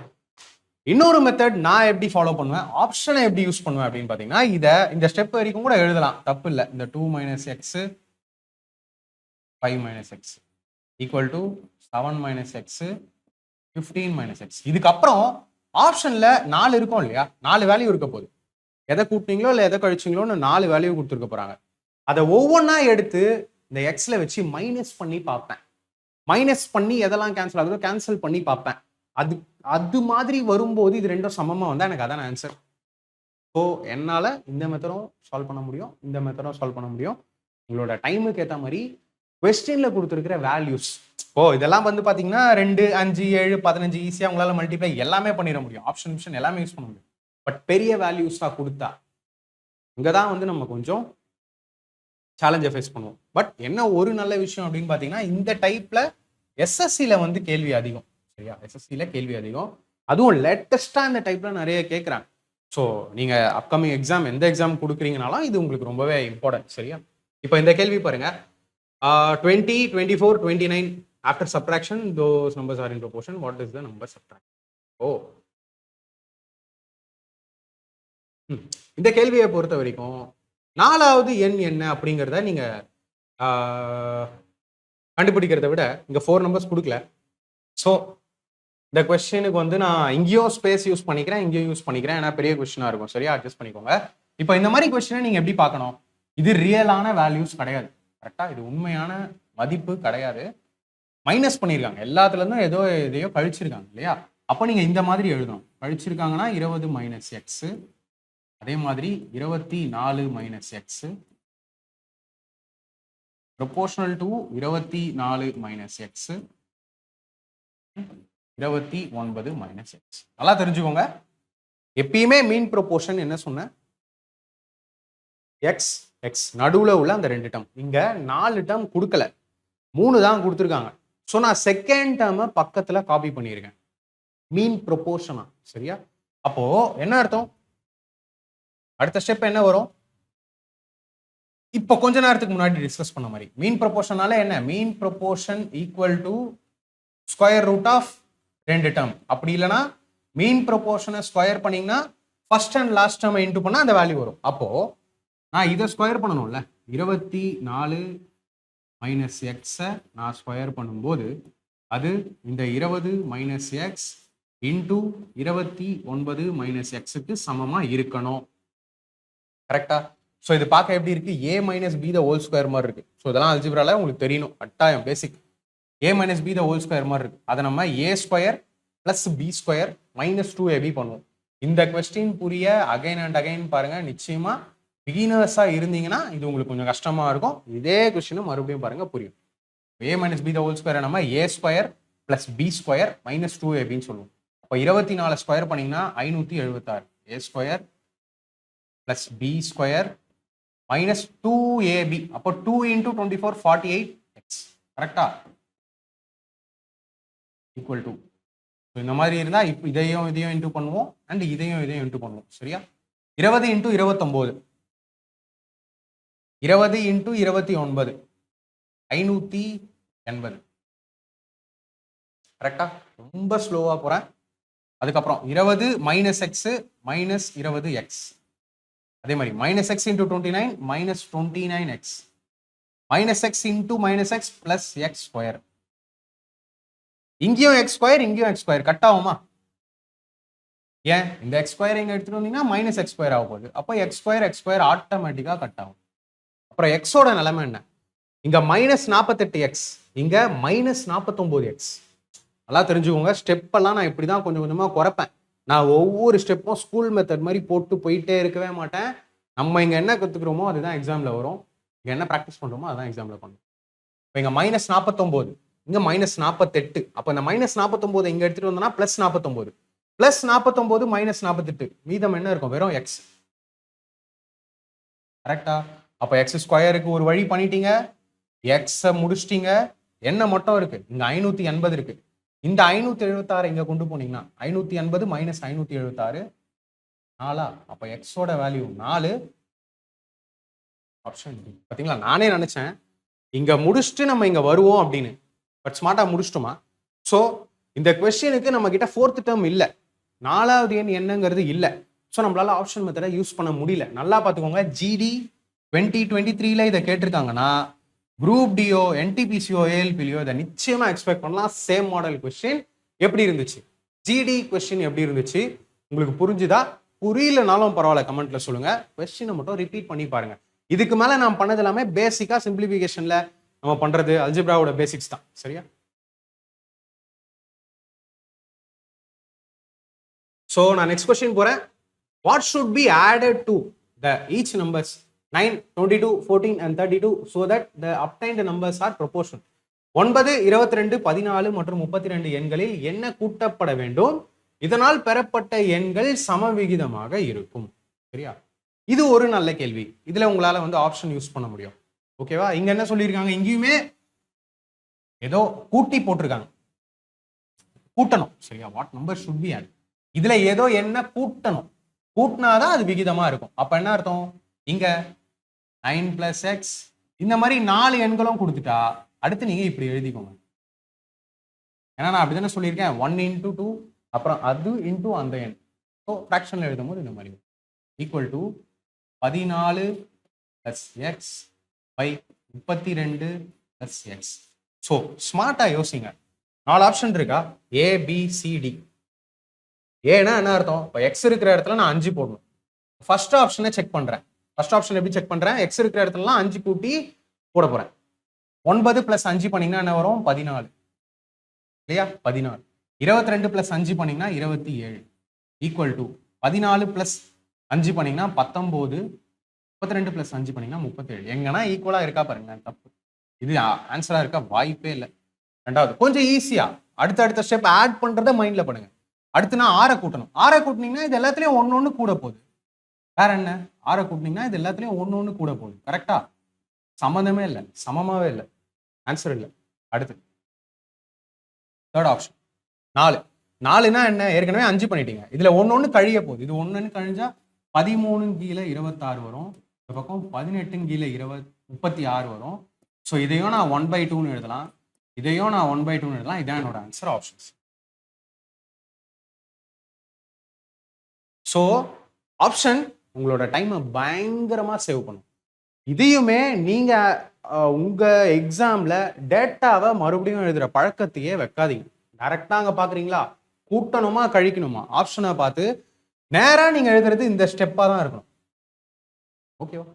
இன்னொரு மெத்தட் நான் எப்படி ஃபாலோ பண்ணுவேன், ஆப்ஷனை எப்படி யூஸ் பண்ணுவேன் அப்படின்னு பார்த்தீங்கன்னா, இதை இந்த ஸ்டெப் வரைக்கும் கூட எழுதலாம், தப்பு இல்லை. இந்த 2 - x 5 - x = 7 - x 15 - x. இதுக்கப்புறம் ஆப்ஷன்ல 4 இருக்கும் இல்லையா, 4 வேல்யூ இருக்க போகுது. எதை கூட்டினீங்களோ இல்லை எதை கழிச்சிங்களோன்னு 4 வேல்யூ கொடுத்துருக்க போறாங்க. அதை ஒவ்வொன்றா எடுத்து இந்த எக்ஸ்ல வச்சு மைனஸ் பண்ணி பார்ப்பேன். மைனஸ் பண்ணி எதெல்லாம் கேன்சல் ஆகுதோ கேன்சல் பண்ணி பார்ப்பேன். அது மாதிரி வரும்போது இது ரெண்டும் சமமா வந்தா எனக்கு அதான் ஆன்சர். ஸோ என்னால இந்த மெத்தடும் சால்வ் பண்ண முடியும், இந்த மெத்தடும் சால்வ் பண்ண முடியும். உங்களோட டைமுக்கு ஏற்ற மாதிரி கொஸ்டின்ல கொடுத்துருக்கிற வேல்யூஸ், இதெல்லாம் வந்து பாத்தீங்கன்னா 2, 5, 7, 15 ஈஸியா உங்களால மல்டிப்ளை எல்லாமே பண்ணிட முடியும். ஆப்ஷன் எல்லாமே யூஸ் பண்ண முடியும். பட் பெரிய வேல்யூஸா கொடுத்தா இங்கதான் வந்து நம்ம கொஞ்சம் சேலஞ்சை ஃபேஸ் பண்ணுவோம். பட் என்ன ஒரு நல்ல விஷயம் அப்படின்னு பாத்தீங்கன்னா, இந்த டைப்ல எஸ்எஸ்சில வந்து கேள்வி அதிகம். சரியா, எஸ்எஸ்சில கேள்வி அதிகம். அதுவும் லேட்டஸ்டா இந்த டைப்ல நிறைய கேட்குறாங்க. ஸோ நீங்க அப்கமிங் எக்ஸாம் எந்த எக்ஸாம் கொடுக்குறீங்கனாலும் இது உங்களுக்கு ரொம்பவே இம்பார்ட்டன்ட். சரியா, இப்போ இந்த கேள்வி பாருங்க, 20, 24, 29 after subtraction those numbers are in proportion. What is the number subtract? இந்த கேள்வியை பொறுத்த வரைக்கும் 4வது எண் என்ன அப்படிங்கிறத நீங்க கண்டுபிடிக்கிறத விட இங்க 4 நம்பர்ஸ் கொடுக்கல. ஸோ இந்த கொஸ்டினுக்கு வந்து நான் இங்கேயும் ஸ்பேஸ் யூஸ் பண்ணிக்கிறேன், இங்கேயும் யூஸ் பண்ணிக்கிறேன், ஏன்னா பெரிய கொஸ்டினா இருக்கும். சரியா, அட்ஜஸ்ட் பண்ணிக்கோங்க. இப்போ இந்த மாதிரி கொஸ்டினை நீங்க எப்படி பார்க்கணும், இது ரியலான வேல்யூஸ் கிடையாது. கரெக்டா, இது உண்மையான மதிப்பு கிடையாது. மைனஸ் பண்ணியிருக்காங்க, எல்லாத்துல இருந்தும் ஏதோ எதையோ கழிச்சிருக்காங்க இல்லையா. அப்போ நீங்க இந்த மாதிரி எழுதணும். கழிச்சிருக்காங்கன்னா 20 - x, அதே மாதிரி 24 - x proportional to 24 - x 29 - x. நல்லா தெரிஞ்சுக்கோங்க, எப்பயுமே மீன் ப்ரொபோர்ஷன் என்ன சொன்ன, எக்ஸ் எக்ஸ் நடுவுல உள்ள அந்த 2 டேர்ம். இங்க 4 டேர்ம் கொடுக்கல, 3 தான் கொடுத்துருக்காங்க. ஸோ நான் செகண்ட் டேர்மை பக்கத்துல காப்பி பண்ணியிருக்கேன், மீன் ப்ரொபோர்ஷனா. சரியா, அப்போ என்ன அர்த்தம், அடுத்த ஸ்டெப் என்ன வரும், இப்போ கொஞ்ச நேரத்துக்கு முன்னாடி டிஸ்கஸ் பண்ண மாதிரி மீன் ப்ரொபோர்ஷனால என்ன, mean proportion equal to square root of 2 term. அப்படி இல்லைன்னா மீன் ப்ரொபோர்ஷனை ஸ்கொயர் பண்ணீங்கன்னா ஃபர்ஸ்ட் அண்ட் லாஸ்ட் டேர்மை இன்டூ பண்ணா அந்த வேல்யூ வரும். அப்போ நான் இதை ஸ்கொயர் பண்ணணும்ல, 24 - x நான் ஸ்கொயர் பண்ணும்போது அது இந்த 20 - x இன்டூ 29 - x சமமா இருக்கணும். கரெக்டா? ஸோ இது பார்க்க எப்படி இருக்கு, a - b the whole square மாதிரி இருக்கு. ஸோ இதெல்லாம் அல்ஜிப்ரால உங்களுக்கு தெரியணும், கட்டாயம் பேசிக். a - b the whole square மாதிரி இருக்கு. அதை நம்ம a square plus b square - 2ab பண்ணுவோம். இந்த கொஸ்டின் புரிய அகைன் அண்ட் அகைன் பாருங்க. நிச்சயமா பிகினர்ஸா இருந்தீங்கன்னா இது உங்களுக்கு கொஞ்சம் கஷ்டமா இருக்கும். இதே கொஸ்டின் மறுபடியும் பாருங்க, புரியும். a - b the whole square நம்ம a square plus b square - 2ab சொல்லுவோம். அப்போ 24 ஸ்கொயர் பண்ணீங்கன்னா 576 a square plus b square -2ab. அப்போ 2 × 24 48x. கரெக்டா, ஈக்குவல் டு. இந்த மாதிரி இருந்தா இப்போ இதையும் இன்டூ பண்ணுவோம் அண்ட் இதையும் இன்டூ பண்ணுவோம். சரியா, 20 × 29 20 × 29 580. கரெக்டா, ரொம்ப ஸ்லோவா போறேன். அதுக்கப்புறம் 20 - x - 20x. அதே மாதிரி -x × 29 -29x -x × -x plus x square. இங்கேயும் x ஸ்கொயர், இங்கேயும் x ஸ்கொயர் கட் ஆகுமா, ஏன் இந்த எக்ஸ் ஸ்கொயர் இங்கே எடுத்துகிட்டு வந்தீங்கன்னா மைனஸ் எக்ஸ் ஸ்கொயர் ஆக போகுது. அப்போ எக்ஸ் ஸ்கொயர் ஆட்டோமேட்டிக்காக கட் ஆகும். அப்புறம் எக்ஸோட நிலைமை என்ன? இங்கே மைனஸ் 48 எக்ஸ், இங்கே மைனஸ் 49 எக்ஸ். நல்லா தெரிஞ்சுக்கோங்க, ஸ்டெப்பெல்லாம் நான் இப்படி தான் கொஞ்சம் கொஞ்சமாக குறைப்பேன். நான் ஒவ்வொரு ஸ்டெப்பும் ஸ்கூல் மெத்தட் மாதிரி போட்டு போயிட்டே இருக்கவே மாட்டேன். நம்ம இங்கே என்ன கற்றுக்குறோமோ அதுதான் எக்ஸாமில் வரும். இங்கே என்ன ப்ராக்டிஸ் பண்ணுறோமோ அதுதான் எக்ஸாமில் பண்ணும். இப்போ இங்கே மைனஸ் 49, இங்கே மைனஸ் 48. அப்போ இந்த மைனஸ் 49 இங்கே எடுத்துகிட்டு வந்தோம்னா ப்ளஸ் 49, ப்ளஸ் 49 மைனஸ் 48, மீதம் என்ன இருக்கும்? வெறும் எக்ஸ். கரெக்டா? அப்போ எக்ஸ் ஸ்கொயருக்கு ஒரு வழி பண்ணிட்டீங்க, எக்ஸை முடிச்சிட்டீங்க. என்ன மட்டும் இருக்கு? இங்கே 580 இருக்கு. இந்த 576 இங்கே கொண்டு போனீங்கன்னா 580 மைனஸ் 576 4. அப்போ எக்ஸோட வேல்யூ 4. Option D. பார்த்தீங்களா, நானே நினைச்சேன் இங்க முடிச்சுட்டு நம்ம இங்க வருவோம் அப்படின்னு. பட் ஸ்மார்ட்டா முடிச்சிட்டோமா? ஸோ இந்த கொஸ்டினுக்கு நம்ம கிட்ட 4th டேர்ம் இல்லை, 4வது எண் என்னங்கிறது இல்லை. ஸோ நம்மளால ஆப்ஷன் மெத்தடை யூஸ் பண்ண முடியல. நல்லா பார்த்துக்கோங்க, ஜிடி 2023 இதை கேட்டிருக்காங்கன்னா குரூப் டிஓ, என்டிபிசிஓ, ஏஎல்பிலியோ இதை நிச்சயமா எக்ஸ்பெக்ட் பண்ணலாம். Same model question. எப்படி இருந்துச்சு ஜிடி கொஸ்டின்? எப்படி இருந்துச்சு உங்களுக்கு? புரிஞ்சுதா? புரியலனாலும் பரவாயில்ல, கமெண்ட்ல சொல்லுங்க. கொஸ்டினை மட்டும் ரிப்பீட் பண்ணி பாருங்க. இதுக்கு மேல நான் பண்ணது எல்லாமே பேசிக்கா சிம்பிளிஃபிகேஷன்ல நம்ம பண்றது அல்ஜிப்ராவோட பேசிக்ஸ் தான். சரியா? சோ நான் நெக்ஸ்ட் கொஸ்டின் போறேன். What should be added to the each numbers 9, 22, 14 and 32 so that the obtained numbers are proportional? 9, 22, 14 மற்றும் 32 எண்களில் என்ன கூட்டப்பட வேண்டும்? இதனால் பெறப்பட்ட எண்கள் சமவிகிதமாக இருக்கும். சரியா? இது ஒரு நல்ல கேள்வி. இதுல உங்களால ஆப்ஷன் யூஸ் பண்ண முடியும். ஓகேவா? இங்க என்ன சொல்லியிருக்காங்க? இங்கேயுமே ஏதோ கூட்டி போட்டிருக்காங்க, கூட்டணும். சரியா? What number should be add. இதுல ஏதோ என்ன கூட்டணும், கூட்டினாதான் அது விகிதமா இருக்கும். அப்ப என்ன அர்த்தம்? இங்க 9 plus x இந்த மாதிரி 4 எண்களும் கொடுத்துட்டா அடுத்து நீங்க இப்படி எழுதிக்கோங்க. ஏன்னா நான் அப்படிதானே சொல்லியிருக்கேன், 1 into 2 அப்புறம் அது இன்டூ அந்த எண். ஸோ ஃப்ராக்ஷன்ல எழுதும் போது இந்த மாதிரி equal to 14 plus x by 32 plus x. So ஸ்மார்ட்டா யோசிங்க. 4 ஆப்ஷன் இருக்கா? A, B, C, D. ஏன்னா என்ன அர்த்தம்? இப்போ எக்ஸ் இருக்கிற இடத்துல நான் 5 போடணும். ஃபர்ஸ்ட் ஆப்ஷனை செக் பண்றேன். ஃபர்ஸ்ட் ஆப்ஷன் எப்படி செக் பண்றேன்? எக்ஸ் இருக்கிற இடத்துலலாம் 5 கூட்டி போட போறேன். 9 plus 5 பண்ணீங்கன்னா என்ன வரும்? 14 இல்லையா? 14. 22 plus 5 பண்ணீங்கன்னா 27 ஈக்குவல் டு 14 plus 5 பண்ணீங்கன்னா 19, 32 plus 5 பண்ணீங்கன்னா 37. எங்கன்னா ஈக்குவலா இருக்கா பாருங்க. தப்பு. இது ஆன்சரா இருக்க வாய்ப்பே இல்லை. ரெண்டாவது கொஞ்சம் ஈஸியா அடுத்த ஸ்டெப் ஆட் பண்றதை மைண்ட்ல பண்ணுங்க. அடுத்து நான் 6 கூட்டணும். 6 கூட்டினீங்கன்னா இது எல்லாத்துலயும் ஒன்னொன்னு கூட போகுது. வேற என்ன? 6 கூட்டினீங்கன்னா இது எல்லாத்துலயும் ஒன்னொன்னு கூட போகுது. கரெக்டா? சம்மந்தமே இல்லை, சமமாவே இல்லை, ஆன்சர் இல்லை. அடுத்து தேர்ட் ஆப்ஷன் 4. 4னா என்ன? ஏற்கனவே 5 பண்ணிட்டீங்க. இதுல ஒன்னொன்னு கழிய போகுது. இது ஒன்னு கழிஞ்சா 13 கீழே 26 வரும். இந்த பக்கம் 18 கீழே 36 வரும். ஸோ இதையும் நான் 1/2ன்னு எழுதலாம், இதையும் நான் 1/2ன்னு எழுதலாம். இதான் என்னோட ஆன்சர் ஆப்ஷன்ஸ். ஸோ ஆப்ஷன் உங்களோட டைமை பயங்கரமா சேவ் பண்ணும். இதையுமே நீங்க உங்க எக்ஸாம்ல டேட்டாவை மறுபடியும் எழுதுற பழக்கத்தையே வைக்காதீங்க. டைரக்டா அங்க பாக்குறீங்களா, கூட்டணுமா கழிக்கணுமா ஆப்ஷனை பார்த்து நேரா நீங்க எழுதுறது இந்த ஸ்டெப்பா தான் இருக்கணும். ஓகேவா?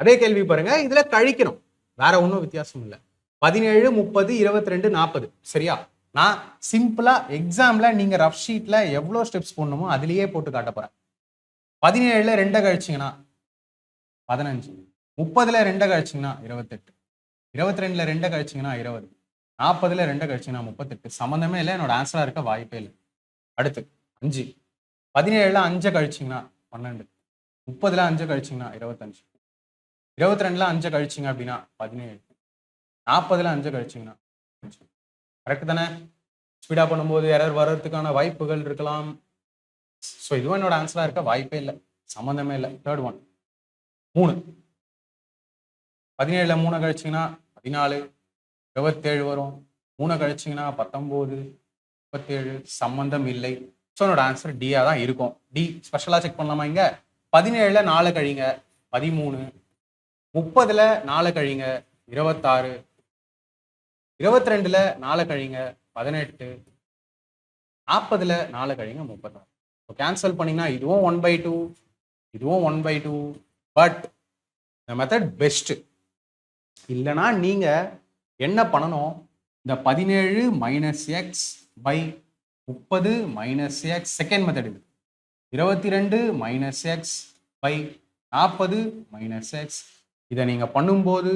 அதே கேள்வி பாருங்க, இதுல கழிக்கணும், வேற ஒன்றும் வித்தியாசம் இல்லை. 17, 30, 22, 40. சரியா? நான் சிம்பிளா எக்ஸாம்ல நீங்க ரஃப் ஷீட்ல எவ்வளவு ஸ்டெப்ஸ் போடணுமோ அதுலயே போட்டு காட்ட போறேன். 17ல 2 கழிச்சிங்கன்னா 15, 30ல 2 கழிச்சிங்கன்னா 28, 22ல 2 கழிச்சிங்கன்னா 20, 40ல 2 கழிச்சிங்கன்னா 38. சம்மந்தமே இல்லை, என்னோட ஆன்சரா இருக்க வாய்ப்பே இல்லை. அடுத்து 5. 17ல 5 கழிச்சிங்கன்னா 12, 30ல 5 கழிச்சிங்கன்னா 25, 22ல 5 கழிச்சிங்க அப்படின்னா 17, 40ல 5 கழிச்சிங்கன்னா. கரெக்ட் தானே? ஸ்பீடா பண்ணும்போது எரர் வர்றதுக்கான வாய்ப்புகள் இருக்கலாம். ஸோ இதுவும் என்னோட ஆன்சரா இருக்க வாய்ப்பே இல்லை, சம்மந்தமே இல்லை. Third one 3. 17ல 3 கழிச்சிங்கன்னா 14, 27 வரும். 3 கழிச்சிங்கன்னா 19, 37. சம்மந்தம் இல்லை. ஸோ என்னோட ஆன்சர் டியா தான் இருக்கும். டி ஸ்பெஷலா செக் பண்ணலாமா? இங்க 17ல 4 கழிங்க 13, 30ல 4 கழிங்க 26, 22ல 4 கழிங்க 18, 40ல் 4 கழிங்க 36. ஸோ கேன்சல் பண்ணிங்கன்னா இதுவும் 1/2, இதுவும் 1/2. பட் இந்த மெத்தட் பெஸ்ட்டு. இல்லைனா நீங்கள் என்ன பண்ணணும், இந்த 17 minus X by 30 minus X second method இது. 22 minus X by 40 minus X. இதை நீங்கள் பண்ணும்போது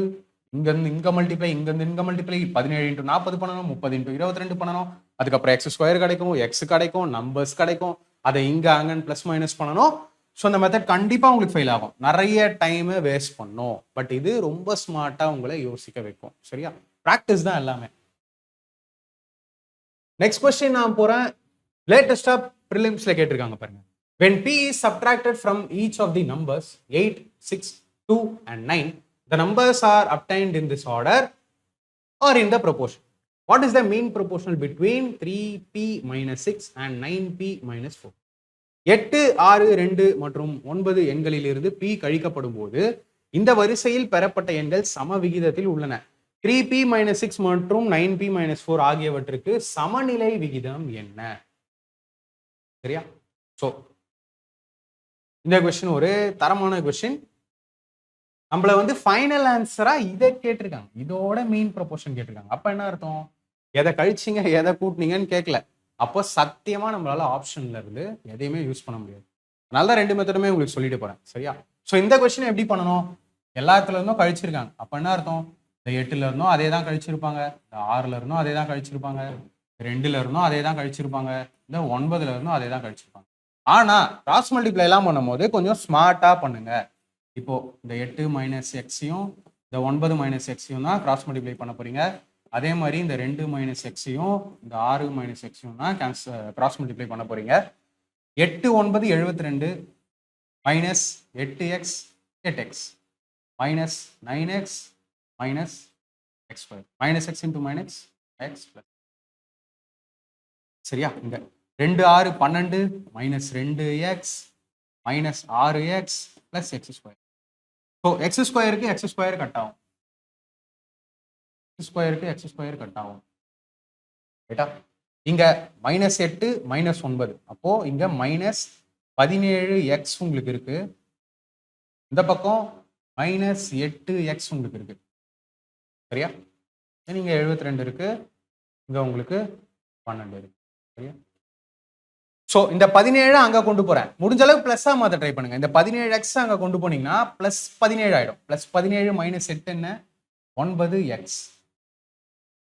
இங்கேருந்து இங்கே மல்டிப்ளை, இங்கேருந்து இங்கே மல்டிப்ளை, 17 × 40 பண்ணணும், 30 × 22 பண்ணணும். அதுக்கப்புறம் எக்ஸ் ஸ்கொயர் கிடைக்கும், எக்ஸ் கிடைக்கும், நம்பர்ஸ் கிடைக்கும். அதை இங்கே அங்கன்னு ப்ளஸ் மைனஸ் பண்ணணும். ஸோ இந்த மெத்தட் கண்டிப்பாக உங்களுக்கு ஃபெயில் ஆகும், நிறைய டைமை வேஸ்ட் பண்ணும். பட் இது ரொம்ப ஸ்மார்ட்டாக உங்களை யோசிக்க வைக்கும். சரியா, ப்ராக்டிஸ் தான் எல்லாமே. நெக்ஸ்ட் கொஸ்டின் நான் போகிறேன். லேட்டஸ்டாக ப்ரிலிம்ஸில் கேட்டிருக்காங்க பாருங்க. When p is subtracted from each of the numbers 8, 6, 2 and 9, the numbers are obtained in this order or in the proportion. What is the mean proportional between 3p minus 6 and 9p minus 4? 8, 6, 2 மற்றும் 9 எண்களிலிருந்து p கழிக்கப்படும் போது இந்த வரிசையில் பெறப்பட்ட எண்கள் சம விகிதத்தில் உள்ளன. 3p minus 6 மற்றும் 9p minus 4 ஆகியவற்றுக்கு சமநிலை விகிதம் என்ன? சரியா? ஸோ இந்த கொஸ்டின் ஒரு தரமான கொஸ்டின். நம்மள வந்து ஃபைனல் ஆன்சரா இதை கேட்டிருக்காங்க, இதோட மீன் ப்ரொபோர்ஷன் கேட்டிருக்காங்க. அப்ப என்ன அர்த்தம், எதை கழிச்சிங்க எதை கூட்டினீங்கன்னு கேட்கல. அப்போ சத்தியமா நம்மளால ஆப்ஷன்ல இருந்து எதையுமே யூஸ் பண்ண முடியாது. அதனால தான் 2 மெத்தடுமே உங்களுக்கு சொல்லிட்டு போறேன். சரியா? ஸோ இந்த கொஸ்டின் எப்படி பண்ணணும், எல்லாத்துல இருந்தும் கழிச்சிருக்காங்க. அப்ப என்ன அர்த்தம், இந்த 8ல இருந்தும் அதே தான் கழிச்சிருப்பாங்க, இந்த 6ல இருந்தும் அதே தான் கழிச்சிருப்பாங்க, 2ல இருந்தும் அதே தான் கழிச்சிருப்பாங்க, இந்த 9ல இருந்தும் அதே தான் கழிச்சிருப்பாங்க. ஆனா கிராஸ் மல்டிப்ளை எல்லாம் பண்ணும்போது கொஞ்சம் ஸ்மார்ட்டா பண்ணுங்க. இப்போ இந்த 8 மைனஸ் எக்ஸையும் இந்த 9 மைனஸ் எக்ஸையும் தான் கிராஸ் மல்டிப்ளை பண்ண போறீங்க. அதே மாதிரி இந்த 2 மைனஸ் எக்ஸையும் இந்த 6 மைனஸ் எக்ஸையும் தான் கிராஸ் மல்டிப்ளை பண்ண போறீங்க. 8, 9 72 minus 8x 8x minus 9x minus x square minus x into minus x plus. சரியா? இங்க 2, 6, 12 minus 2x minus 6x plus x square. So x ஸ்கொயருக்கு எக்ஸ் ஸ்கொயர் கட் ஆகும், ஸ்கொயருக்கு எக்ஸ் ஸ்கொயர் கட் ஆகும். ரைட்டா? இங்க மைனஸ் 8 மைனஸ் 9, அப்போ இங்க மைனஸ் 17x உங்களுக்கு இருக்கு. இந்த பக்கம் மைனஸ் 8x உங்களுக்கு இருக்கு. சரியா? நீங்க 72 இருக்கு, இங்க உங்களுக்கு 12 இருக்கு. சரியா? ஸோ இந்த 17 அங்கே கொண்டு போறேன், முடிஞ்ச அளவுக்கு பிளஸ்ஸா மாற்ற ட்ரை பண்ணுங்க. இந்த 17x அங்கே கொண்டு போனீங்கன்னா பிளஸ் 17 ஆயிடும். பிளஸ் 17 மைனஸ் 8 என்ன, 9x.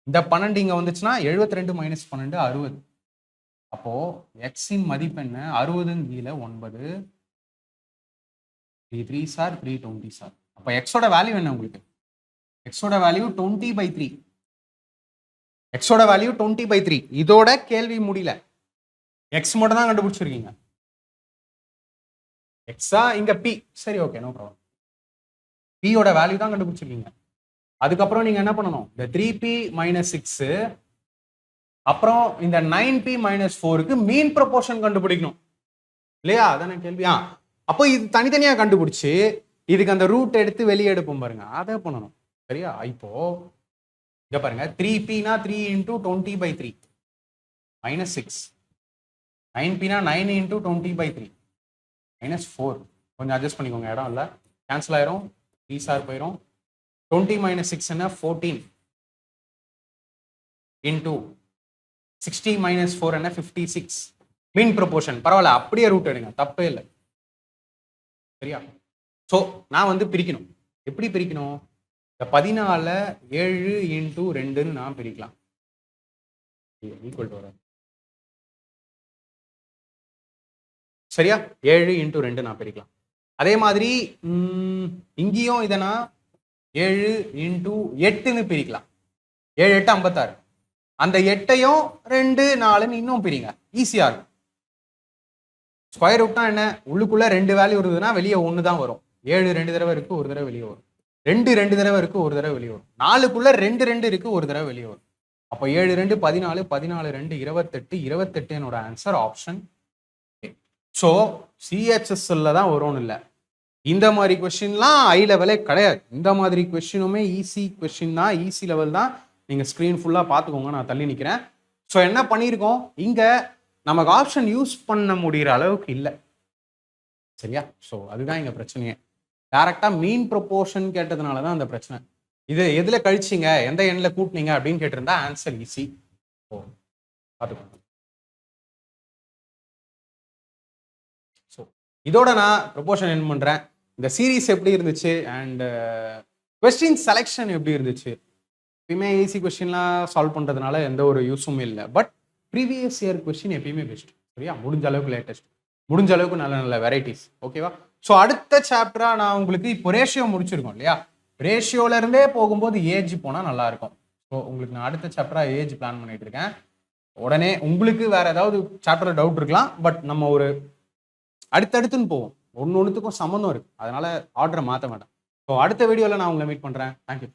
இந்த 12 இங்க வந்துச்சுன்னா 72 மைனஸ் 12 60. அப்போ எக்ஸின் மதிப்பு என்ன, 60 கீழே 9, 3 3 சார் 320 சார். அப்போ எக்ஸோட வேல்யூ என்ன உங்களுக்கு, எக்ஸோட வேல்யூ 20/3. எக்ஸோட வேல்யூ 20/3. இதோட கேள்வி முடியல, எக்ஸ் மட்டும் தான் கண்டுபிடிச்சிருக்கீங்க. எக்ஸா இங்க பி, சரி ஓகே நோ ப்ராப்ளம். பியோட வேல்யூ தான் கண்டுபிடிச்சிருக்கீங்க. அதுக்கப்புறம் நீங்க என்ன பண்ணணும், இந்த 3p மைனஸ் 6 அப்புறம் இந்த 9p மைனஸ் 4க்கு மீன் ப்ரொபோர்ஷன் கண்டுபிடிக்கணும் இல்லையா? அதான கேள்வி. அப்போ இது தனித்தனியா கண்டுபிடிச்சு இதுக்கு அந்த ரூட் எடுத்து வெளியே எடுப்போம் பாருங்க, அதை பண்ணணும். சரியா? இப்போ இங்க பாருங்க, 3pனா 3 × 20/3 மைனஸ் 6, 9pனா 9 × 20/3 மைனஸ் 4. கொஞ்சம் அட்ஜஸ்ட் பண்ணிக்கோங்க, இடம் இல்லை, கேன்சல் ஆயிரும், 3 சார் போயிடும். 20 மைனஸ் 6 என்ன, 14 இன்டூ 60 மைனஸ் 4 என்ன, 56. மீன் ப்ரொபோர்ஷன் பரவாயில்ல, அப்படியே ரூட் எடுங்க, தப்பே இல்லை. சரியா? ஸோ நான் வந்து பிரிக்கணும். எப்படி பிரிக்கணும், இந்த 14 7 × 2ன்னு நான் பிரிக்கலாம். ஈக்குவல் டு வரும். சரியா? 7 × 2 நான் பிரிக்கலாம். அதே மாதிரி இங்கேயும் இதை நான் 7 × 8ன்னு பிரிக்கலாம். 7 8 56. அந்த 8ஐயும் 2 4ன்னு இன்னும் பிரிங்க, ஈஸியா இருக்கும். ஸ்கொயர் ரூட்னா என்ன, உள்ளுக்குள்ள 2 வேல்யூ வருதுன்னா வெளியே 1 தான் வரும். 7 2 தடவை இருக்கு, ஒரு தடவை வெளியே வரும். 2 2 தடவை இருக்கு, ஒரு தடவை வெளியே வரும். 4க்குள்ள 2 2 இருக்கு, ஒரு தடவை வெளியே வரும். அப்போ 7 2 14, 14 2 28, 28 என்னோட ஆன்சர் ஆப்ஷன். ஸோ சிஹெச்எஸ்ல தான் வரும்னு இல்லை, இந்த மாதிரி கொஸ்டின்லாம் ஹை லெவலே கிடையாது. இந்த மாதிரி கொஸ்டினுமே ஈஸி கொஸ்டின் தான், ஈஸி லெவல் தான். நீங்கள் ஸ்க்ரீன் ஃபுல்லாக பார்த்துக்கோங்க, நான் தள்ளி நிற்கிறேன். ஸோ என்ன பண்ணியிருக்கோம், இங்கே நமக்கு ஆப்ஷன் யூஸ் பண்ண முடிகிற அளவுக்கு இல்லை. சரியா? ஸோ அதுதான் இங்கே பிரச்சனையே. டேரெக்டாக மீன் ப்ரொப்போர்ஷன் கேட்டதுனால தான் அந்த பிரச்சனை. இது எதில் கழிச்சிங்க, எந்த எண்ணில் கூட்டினீங்க அப்படின்னு கேட்டிருந்தா ஆன்சர் ஈஸி. ஓ பார்த்துக்கோங்க. ஸோ இதோட நான் ப்ரொப்போர்ஷன் என் பண்ணுறேன். இந்த சீரீஸ் எப்படி இருந்துச்சு அண்ட் கொஸ்டின் செலெக்ஷன் எப்படி இருந்துச்சு. எப்பயுமே ஈஸி கொஸ்டின்லாம் சால்வ் பண்ணுறதுனால எந்த ஒரு யூஸும் இல்லை. பட் ப்ரீவியஸ் இயர் கொஸ்டின் எப்பயுமே பெஸ்ட். சரியா? முடிஞ்ச அளவுக்கு லேட்டஸ்ட், முடிஞ்ச அளவுக்கு நல்ல நல்ல வெரைட்டிஸ். ஓகேவா? ஸோ அடுத்த சாப்டரா நான் உங்களுக்கு இப்போ ரேஷியோ முடிச்சிருக்கோம் இல்லையா? ரேஷியோல இருந்தே போகும்போது ஏஜ் போனால் நல்லா இருக்கும். ஸோ உங்களுக்கு நான் அடுத்த சாப்டரா ஏஜ் பிளான் பண்ணிட்டு இருக்கேன். உடனே உங்களுக்கு வேற ஏதாவது சாப்டர்ல டவுட் இருக்கலாம். பட் நம்ம ஒரு அடுத்தடுத்துன்னு போவோம். ஒன்னொன்னுத்துக்கும் சம்மந்தம் இருக்கு. அதனால ஆர்டரை மாற்ற வேண்டாம். ஸோ அடுத்த வீடியோவில் நான் உங்களை மீட் பண்ணுறேன். தேங்க்யூ.